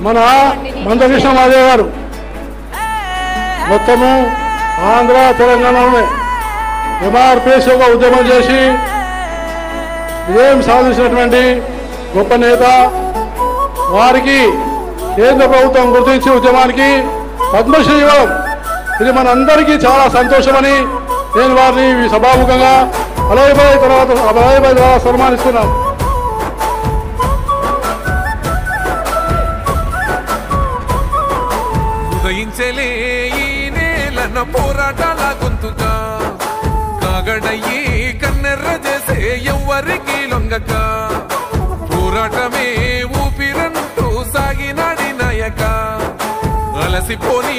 మన మందకృష్ణ మాదేవ్ గారు మొత్తము ఆంధ్ర తెలంగాణలోనే ఎంఆర్పిఎస్ యొక్క ఉద్యమం చేసి విజయం సాధించినటువంటి గొప్ప నేత. వారికి కేంద్ర ప్రభుత్వం గుర్తించి ఉద్యమానికి పద్మశ్రీ ఇవ్వడం ఇది మనందరికీ చాలా సంతోషమని నేను వారిని సభాముఖంగా అలాయబాయ్ తర్వాత సన్మానిస్తున్నాను. ఉదయించలే ఈ నేలన పోరాటాల గొంతుగా కాగడయ్యి కన్నెర్ర చేసే ఎవ్వరికి లొంగక పోరాటమే ఊపిరంటూ సాగినాడి నాయక అలసిపోని